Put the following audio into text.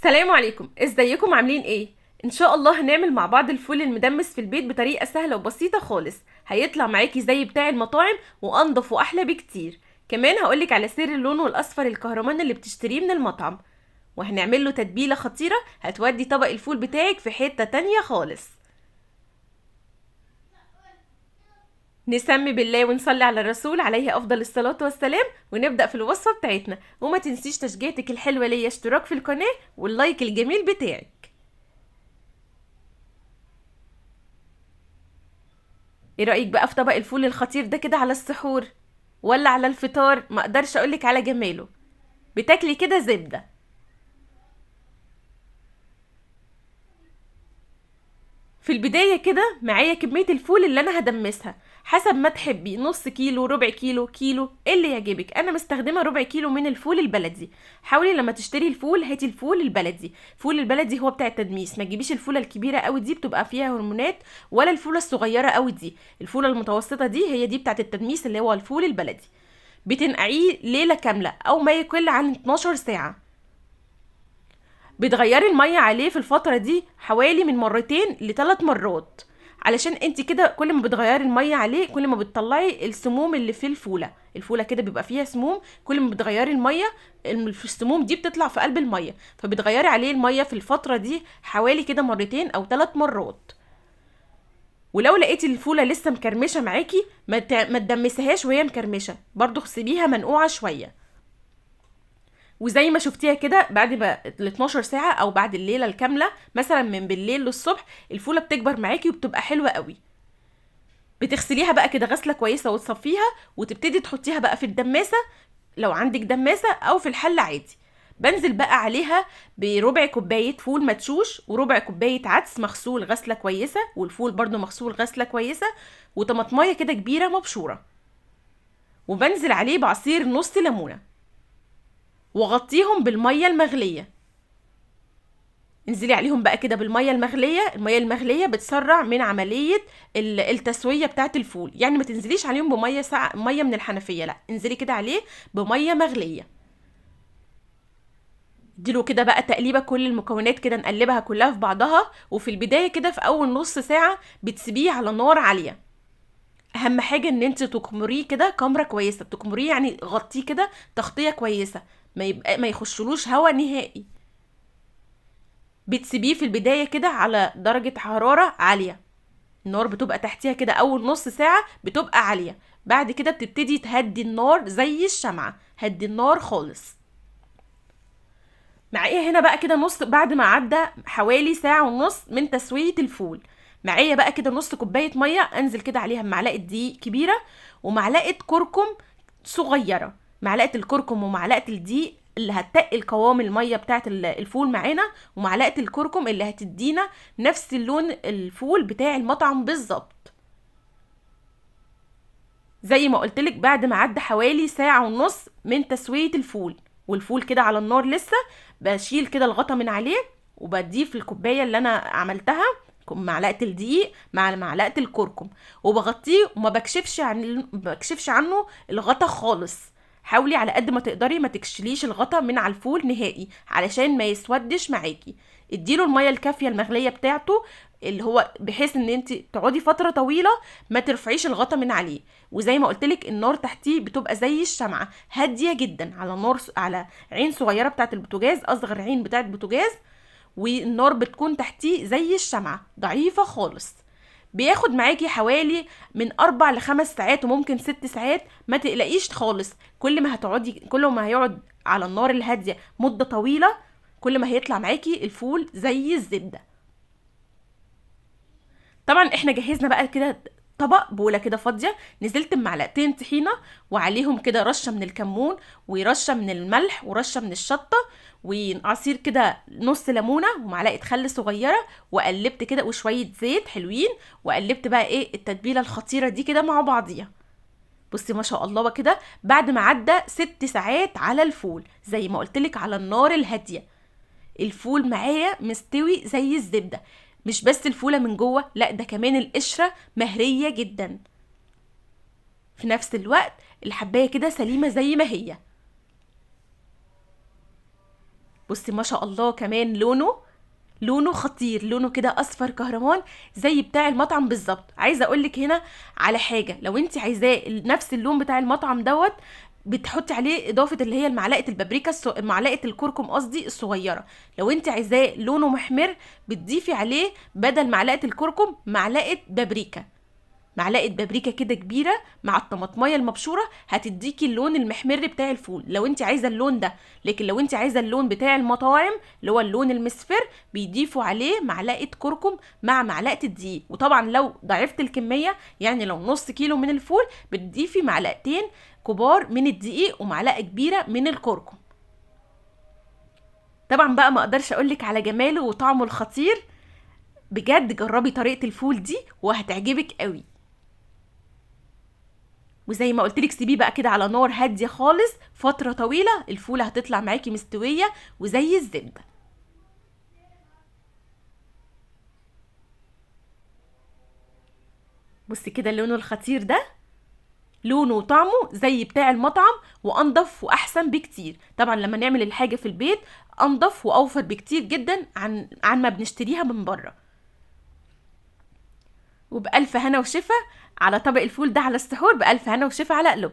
السلام عليكم، ازيكم عاملين ايه؟ ان شاء الله هنعمل مع بعض الفول المدمس في البيت بطريقة سهلة وبسيطة خالص. هيطلع معاكي زي بتاع المطاعم وانضف واحلى بكتير. كمان هقولك على سر اللون الاصفر الكهرمان اللي بتشتريه من المطعم، وهنعمل له تتبيلة خطيرة هتودي طبق الفول بتاعك في حتة تانية خالص. نسمي بالله ونصلي على الرسول عليه افضل الصلاة والسلام، ونبدأ في الوصفة بتاعتنا. وما تنسيش تشجيعتك الحلوة ليا، اشتراك في القناة واللايك الجميل بتاعك. ايه رأيك بقى في طبق الفول الخطير ده كده على السحور ولا على الفطار؟ ما اقدرش اقولك على جماله. بتاكلي كده زبدة. في البداية كده معايا كمية الفول اللي انا هدمسها حسب ما تحبي، نص كيلو، ربع كيلو، كيلو، إيه اللي يعجبك. انا مستخدمة ربع كيلو من الفول البلدي. حاولي لما تشتري الفول هاتي الفول البلدي. الفول البلدي هو بتاع التدميس، ما تجيبيش الفولة الكبيرة قوي دي بتبقى فيها هرمونات، ولا الفولة الصغيرة قوي دي. الفولة المتوسطة دي هي دي بتاعت التدميس اللي هو الفول البلدي. بتنقعيه ليلة كاملة او ما يقل عن 12 ساعة. بتغيري المية عليه في الفترة دي حوالي من مرتين ل3 مرات، علشان انت كده كل ما بتغيري المية عليه كل ما بتطلعي السموم اللي في الفولة كده بيبقى فيها سموم. كل ما بتغيري المية السموم دي بتطلع في قلب المية، فبتغيري عليه المية في الفترة دي حوالي كده مرتين او 3 مرات. ولو لقيتي الفولة لسه مكرمشة معاكي ما تدمسيهاش وهي مكرمشة، برضو سيبيها منقوعة شوية. وزي ما شفتيها كده بعد ما ال 12 ساعة او بعد الليلة الكاملة، مثلا من بالليل للصبح، الفولة بتكبر معاكي وبتبقى حلوة قوي. بتغسليها بقى كده غسلة كويسة وتصفيها، وتبتدي تحطيها بقى في الدماسة لو عندك دماسة، او في الحل عادي. بنزل بقى عليها بربع كوباية فول مدشوش، وربع كوباية عدس مغسول غسلة كويسة، والفول برضو مغسول غسلة كويسة، وطماطمايه كده كبيرة مبشورة. وبنزل عليه بعصير نص ليمونة، وغطيهم بالمية المغلية. انزلي عليهم بقى كده بالميه المغليه. الميه المغليه بتسرع من عمليه التسويه بتاعه الفول. يعني ما تنزليش عليهم بميه ميه من الحنفيه، لا، انزلي كده عليه بميه مغليه. اديله كده بقى تقليبه، كل المكونات كده نقلبها كلها في بعضها. وفي البدايه كده في اول نص ساعه بتسيبيه على نار عاليه. اهم حاجه ان انت تكمريه كده كمره كويسه، تكمريه يعني غطيه كده تغطيه كويسه، ما يخشلوش هوا نهائي. بتسيبيه في البدايه كده على درجه حراره عاليه. النار بتبقى تحتيها كده اول نص ساعة بتبقى عالية. بعد كده بتبتدي تهدي النار زي الشمعة، هدي النار خالص. معايا هنا بقى كده نص، بعد ما عدى حوالي ساعة ونص من تسوية الفول، معايا بقى كده نص كوباية مية. انزل كده عليها بمعلقة دقيق كبيرة، ومعلقة كركم صغيرة. معلقة الكركم ومعلقة الدقيق اللي هتقل قوام المية بتاعت الفول معانا، ومعلقة الكركم اللي هتدينا نفس اللون الفول بتاع المطعم بالظبط. زي ما قلتلك بعد ما عدى حوالي ساعة ونص من تسوية الفول، والفول كده على النار لسه، بشيل كده الغطا من عليه، وبضيف الكوباية اللي انا عملتها معلقة الدقيق مع معلقة الكركم، وبغطيه وما بكشفش عنه الغطا خالص. حاولي على قد ما تقدري ما تكشليش الغطا من على الفول نهائي علشان ما يسودش معاكي. اديله المية الكافية المغلية بتاعته، اللي هو بحيث ان انت تقعدي فترة طويلة ما ترفعيش الغطا من عليه. وزي ما قلتلك النار تحتيه بتبقى زي الشمعة، هادية جدا، على نار على عين صغيرة بتاعت البوتاجاز، اصغر عين بتاعت البوتاجاز. والنار بتكون تحتيه زي الشمعة، ضعيفة خالص. بياخد معاكي حوالي من 4 ل5 ساعات، وممكن 6 ساعات. ما تقلقيش خالص، كل ما هيقعد على النار الهادية مدة طويلة، كل ما هيطلع معاكي الفول زي الزبدة. طبعا احنا جهزنا بقى كده طبق بوله كده فاضيه، نزلت بمعلقتين طحينه، وعليهم كده رشه من الكمون، ورشه من الملح، ورشه من الشطه، وعصير كده نص ليمونه، ومعلقه خل صغيره. وقلبت كده وشويه زيت حلوين، وقلبت بقى ايه التتبيله الخطيره دي كده مع بعضيها. بصي ما شاء الله بقى كده بعد ما عدى 6 ساعات على الفول زي ما قلتلك على النار الهاديه، الفول معايا مستوي زي الزبدة. مش بس الفولة من جوه، لا، ده كمان القشرة مهرية جدا. في نفس الوقت الحباية كده سليمة زي ما هي. بصي ما شاء الله، كمان لونه خطير، لونه كده اصفر كهرمان زي بتاع المطعم بالظبط. عايزه اقولك هنا على حاجه، لو انت عايزاه نفس اللون بتاع المطعم دوت، بتحطي عليه اضافه اللي هي معلقه البابريكا معلقه الكركم قصدي الصغيره. لو انت عايزاه لونه محمر، بتضيفي عليه بدل معلقه الكركم معلقه بابريكا، معلقه بابريكا كده كبيره مع الطماطميه المبشوره، هتديكي اللون المحمر بتاع الفول لو انت عايزه اللون ده. لكن لو انت عايزه اللون بتاع المطاعم اللي هو اللون المصفر، بيضيفوا عليه معلقه كركم مع معلقه الدقيق. وطبعا لو ضعفت الكميه، يعني لو نص كيلو من الفول، بتضيفي معلقتين كبار من الدقيق ومعلقه كبيره من الكركم. طبعا بقى ما اقدرش اقولك على جماله وطعمه الخطير. بجد جربي طريقه الفول دي وهتعجبك قوي. وزي ما قلتلك سيبيه بقى كده على نار هاديه خالص فتره طويله، الفوله هتطلع معاكي مستويه وزي الزبده. بصي كده لونه الخطير ده، لونه وطعمه زي بتاع المطعم وانضف واحسن بكتير. طبعا لما نعمل الحاجه في البيت انضف واوفر بكتير جدا عن ما بنشتريها من بره. وبألف هنا وشفا على طبق الفول ده على السحور، بألف هنا وشفا على قلوب.